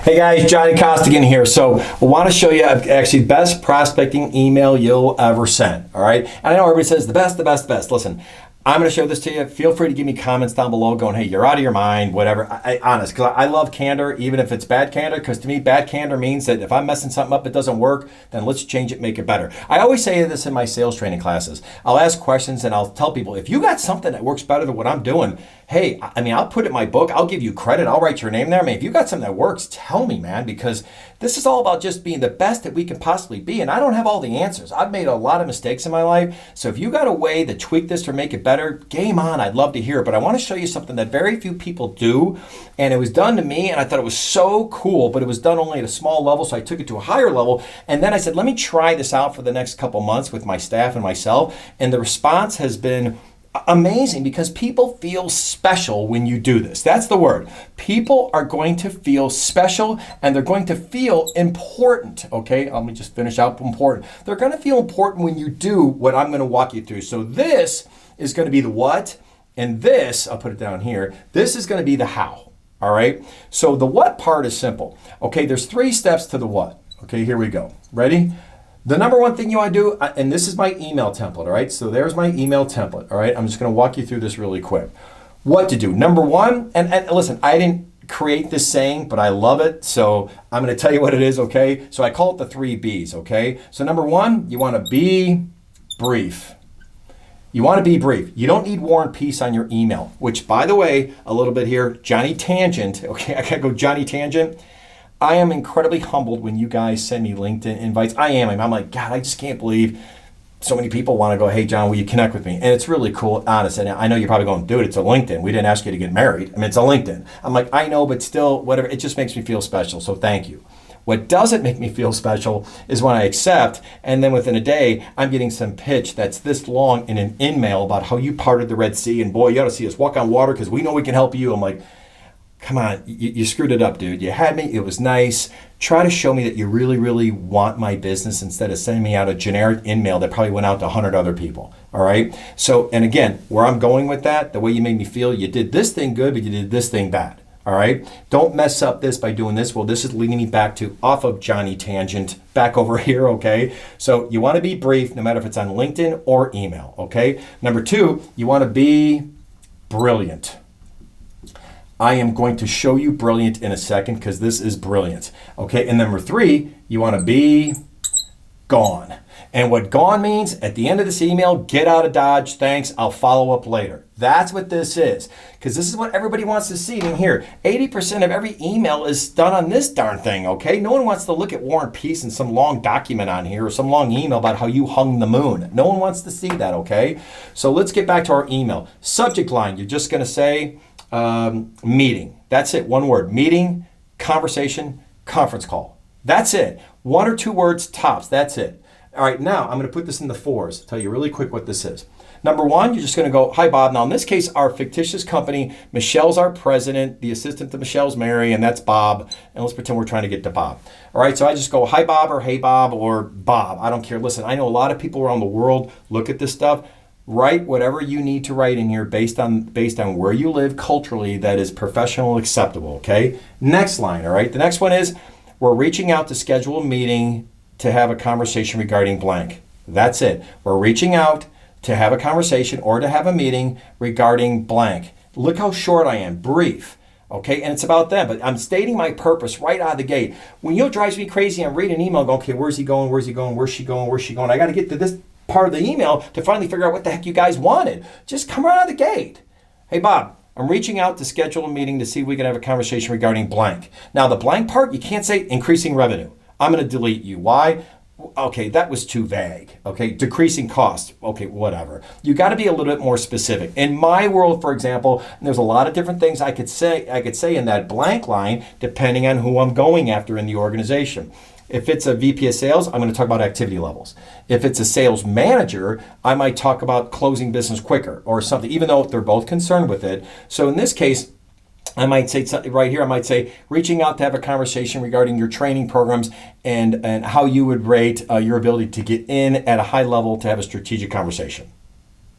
Hey guys, Johnny Costigan here. So I want to show you actually best prospecting email you'll ever send. All right. And I know everybody says the best, the best, the best. Listen, I'm going to show this to you. Feel free to give me comments down below going, hey, you're out of your mind, whatever. Honest, because I love candor, even if it's bad candor, because to me, bad candor means that if I'm messing something up, it doesn't work, then let's change it, make it better. I always say this in my sales training classes. I'll ask questions and I'll tell people, if you got something that works better than what I'm doing, hey, I'll put it in my book. I'll give you credit. I'll write your name there. If you got something that works, tell me, man, because this is all about just being the best that we can possibly be. And I don't have all the answers. I've made a lot of mistakes in my life. So if you got a way to tweak this or make it better, game on. I'd love to hear it. But I want to show you something that very few people do. And it was done to me, and I thought it was so cool, but it was done only at a small level. So I took it to a higher level. And then I said, let me try this out for the next couple months with my staff and myself. And the response has been amazing because people feel special when you do this. That's the word. People are going to feel special and they're going to feel important. Okay, let me just finish out important. They're going to feel important when you do what I'm going to walk you through. So this is going to be the what, and this, I'll put it down here, this is going to be the how. All right, so the what part is simple. Okay, there's 3 steps to the what. Okay, here we go. Ready? The number one thing you want to do, and this is my email template, all right? So there's my email template, all right? I'm just going to walk you through this really quick. What to do. Number one, and listen, I didn't create this saying, but I love it. So I'm going to tell you what it is, okay? So I call it the 3 B's, okay? So number one, you want to be brief. You want to be brief. You don't need War and Peace on your email, which, by the way, a little bit here, Johnny Tangent, okay? I got to go Johnny Tangent. I am incredibly humbled when you guys send me LinkedIn invites. I'm like, God, I just can't believe so many people want to go, hey, John, will you connect with me? And it's really cool, honest. And I know you're probably going, dude, it's a LinkedIn. We didn't ask you to get married. It's a LinkedIn. I'm like, I know, but still, whatever. It just makes me feel special. So thank you. What doesn't make me feel special is when I accept, and then within a day, I'm getting some pitch that's this long in an email about how you parted the Red Sea. And boy, you ought to see us walk on water because we know we can help you. I'm like, come on, you screwed it up, dude. You had me. It was nice. Try to show me that you really, really want my business instead of sending me out a generic email that probably went out to 100 other people. All right? So, and again, where I'm going with that, the way you made me feel, you did this thing good, but you did this thing bad. All right? Don't mess up this by doing this. Well, this is leading me back to off of Johnny Tangent, back over here, okay? So you want to be brief, no matter if it's on LinkedIn or email, okay? Number 2, you want to be brilliant. I am going to show you brilliant in a second because this is brilliant. Okay, and number 3, you want to be gone. And what gone means, at the end of this email, get out of Dodge, thanks, I'll follow up later. That's what this is, because this is what everybody wants to see in here. 80% of every email is done on this darn thing, okay? No one wants to look at War and Peace and some long document on here or some long email about how you hung the moon. No one wants to see that, okay? So let's get back to our email. Subject line, you're just going to say, meeting. That's it. One word. Meeting, conversation, conference call. That's it. 1 or 2 words tops. That's it. All right. Now I'm going to put this in the 4s. I'll tell you really quick what this is. Number 1, you're just going to go, hi, Bob. Now, in this case, our fictitious company, Michelle's our president. The assistant to Michelle's Mary, and that's Bob. And let's pretend we're trying to get to Bob. All right. So I just go, hi, Bob, or hey, Bob, or Bob. I don't care. Listen, I know a lot of people around the world look at this stuff. Write whatever you need to write in here based on where you live culturally that is professional acceptable, okay? Next line, all right? The next one is, we're reaching out to schedule a meeting to have a conversation regarding blank. That's it. We're reaching out to have a conversation or to have a meeting regarding blank. Look how short I am, brief. Okay, and it's about them, but I'm stating my purpose right out of the gate. When it drives me crazy, I'm reading an email going, okay, where's he going, where's he going, where's she going, where's she going? I got to get to this part of the email to finally figure out what the heck you guys wanted. Just come right out of the gate. Hey, Bob, I'm reaching out to schedule a meeting to see if we can have a conversation regarding blank. Now, the blank part, you can't say increasing revenue. I'm going to delete you. Why? Okay, that was too vague. Okay, decreasing cost. Okay, whatever. You got to be a little bit more specific. In my world, for example, there's a lot of different things I could say in that blank line depending on who I'm going after in the organization. If it's a VP of sales, I'm going to talk about activity levels. If it's a sales manager, I might talk about closing business quicker or something, even though they're both concerned with it. So in this case, I might say something right here. I might say reaching out to have a conversation regarding your training programs and how you would rate your ability to get in at a high level to have a strategic conversation.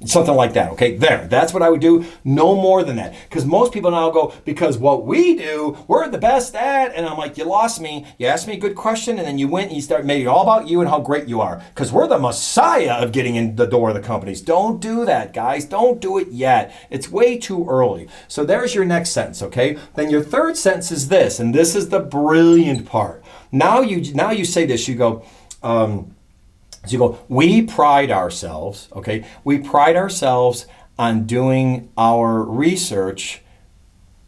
Something like that, okay? There, that's what I would do. No more than that. Because most people now go, because what we do, we're the best at. And I'm like, you lost me. You asked me a good question, and then you went and you start making it all about you and how great you are. Because we're the messiah of getting in the door of the companies. Don't do that, guys. Don't do it yet. It's way too early. So there's your next sentence, okay? Then your third sentence is this, and this is the brilliant part. Now you say this, you go, we pride ourselves, okay? We pride ourselves on doing our research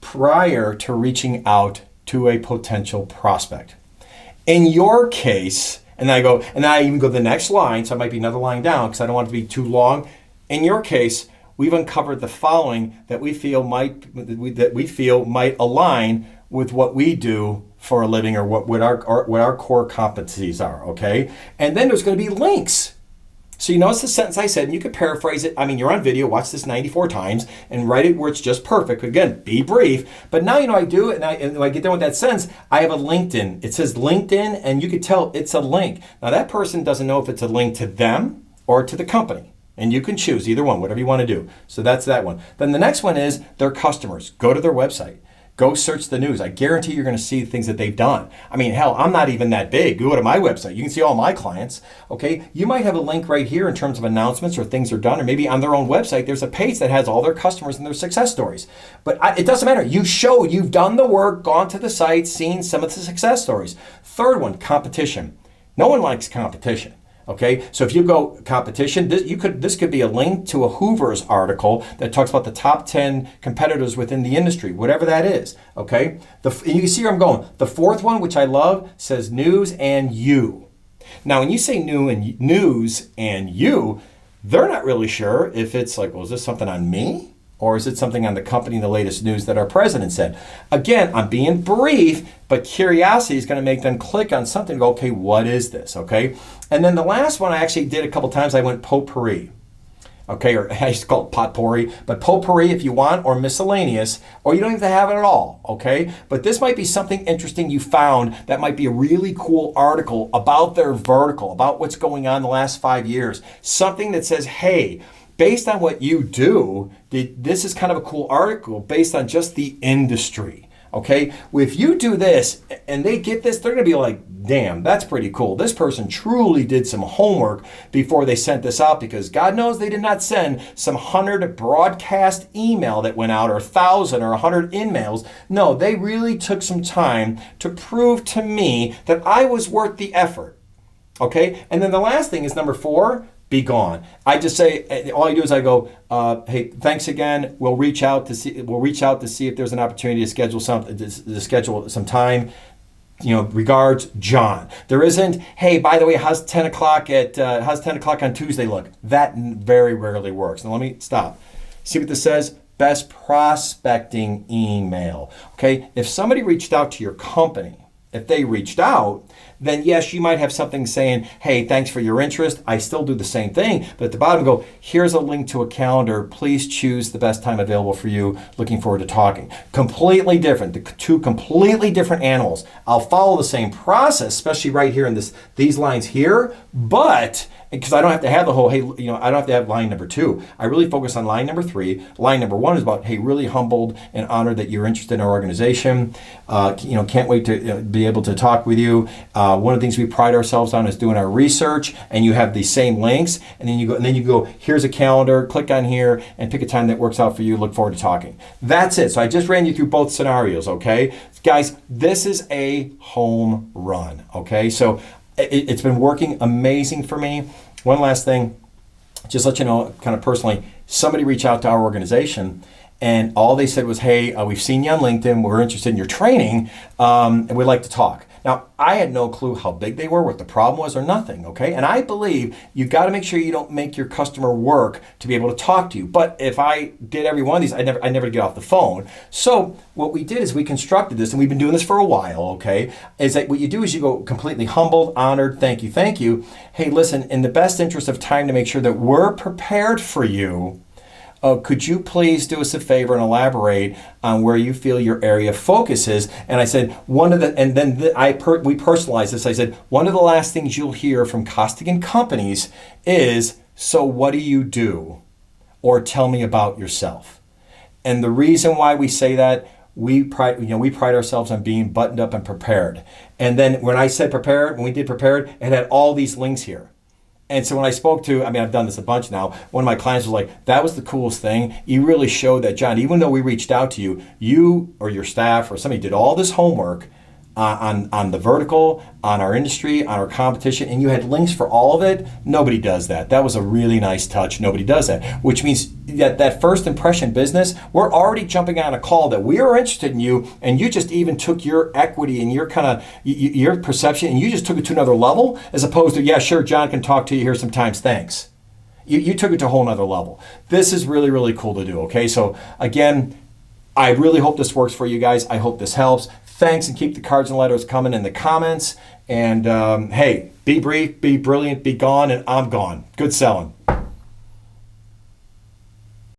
prior to reaching out to a potential prospect. In your case, and I even go the next line, so it might be another line down because I don't want it to be too long. In your case, we've uncovered the following that we feel might align with what we do for a living, or what our core competencies are, okay? And then there's going to be links. So you notice the sentence I said, and you could paraphrase it. I mean, you're on video, watch this 94 times, and write it where it's just perfect. Again, be brief. But now I do it, and when I get done with that sentence, I have a LinkedIn. It says LinkedIn, and you could tell it's a link. Now that person doesn't know if it's a link to them or to the company. And you can choose either one, whatever you want to do. So that's that one. Then the next one is their customers. Go to their website. Go search the news. I guarantee you're going to see things that they've done. I mean, hell, I'm not even that big. Go to my website. You can see all my clients, okay? You might have a link right here in terms of announcements or things are done, or maybe on their own website, there's a page that has all their customers and their success stories. But it doesn't matter. You've done the work, gone to the site, seen some of the success stories. Third one, competition. No one likes competition. Okay, so if you go competition, this could be a link to a Hoover's article that talks about the top 10 competitors within the industry, whatever that is. Okay, and you can see where I'm going. The fourth one, which I love, says news and you. Now, when you say news and you, they're not really sure if it's like, well, is this something on me? Or is it something on the company, the latest news that our president said? Again, I'm being brief, but curiosity is going to make them click on something and go, okay, what is this, okay? And then the last one I actually did a couple times, I went potpourri, okay? Or I used to call it potpourri, but potpourri if you want, or miscellaneous, or you don't have to have it at all, okay? But this might be something interesting you found that might be a really cool article about their vertical, about what's going on the last 5 years. Something that says, hey, based on what you do, this is kind of a cool article based on just the industry, okay? If you do this and they get this, they're gonna be like, damn, that's pretty cool. This person truly did some homework before they sent this out, because God knows they did not send some 100 broadcast email that went out, or 1,000 or 100 emails. No, they really took some time to prove to me that I was worth the effort, okay? And then the last thing is number 4, be gone. I just say, all I do is I go, hey, thanks again. We'll reach out to see if there's an opportunity to schedule some time. Regards, John. There isn't, hey, by the way, how's 10 o'clock on Tuesday look? That very rarely works. Now let me stop. See what this says? Best prospecting email. Okay, if somebody reached out to your company, if they reached out, then yes, you might have something saying, hey, thanks for your interest. I still do the same thing. But at the bottom, go, here's a link to a calendar. Please choose the best time available for you. Looking forward to talking. Completely different. The two completely different animals. I'll follow the same process, especially right here in these lines here, but because I don't have to have the whole, hey, I don't have to have line number 2. I really focus on line number 3. Line number 1 is about, hey, really humbled and honored that you're interested in our organization. Can't wait to be able to talk with you. One of the things we pride ourselves on is doing our research, and you have these same links, and then you go, here's a calendar, click on here and pick a time that works out for you. Look forward to talking. That's it. So I just ran you through both scenarios, okay? Guys, this is a home run, okay? So it's been working amazing for me. One last thing, just let you know, kind of personally, somebody reached out to our organization, and all they said was, hey, we've seen you on LinkedIn. We're interested in your training, and we'd like to talk. Now, I had no clue how big they were, what the problem was, or nothing, okay? And I believe you got to make sure you don't make your customer work to be able to talk to you. But if I did every one of these, I never get off the phone. So what we did is we constructed this, and we've been doing this for a while, okay? Is that what you do is you go completely humbled, honored, thank you. Hey, listen, in the best interest of time to make sure that we're prepared for you, could you please do us a favor and elaborate on where you feel your area of focus is? And I said, we personalized this. I said, one of the last things you'll hear from Costigan companies is, so what do you do? or tell me about yourself. And the reason why we say that, we pride ourselves on being buttoned up and prepared. And then when I said prepared, when we did prepared, it had all these links here. And so when I spoke to, I've done this a bunch now, one of my clients was like, that was the coolest thing. You really showed that, John, even though we reached out to you, you or your staff or somebody did all this homework on the vertical, on our industry, on our competition, and you had links for all of it. Nobody does that. That was a really nice touch. Nobody does that, which means that first impression business, we're already jumping on a call that we are interested in you, and you just even took your equity and your kind of your perception, and you just took it to another level, as opposed to, yeah, sure, John can talk to you here sometimes, thanks. You took it to a whole nother level. This is really, really cool to do, okay? So again, I really hope this works for you guys. I hope this helps. Thanks, and keep the cards and letters coming in the comments. And hey, be brief, be brilliant, be gone, and I'm gone. Good selling.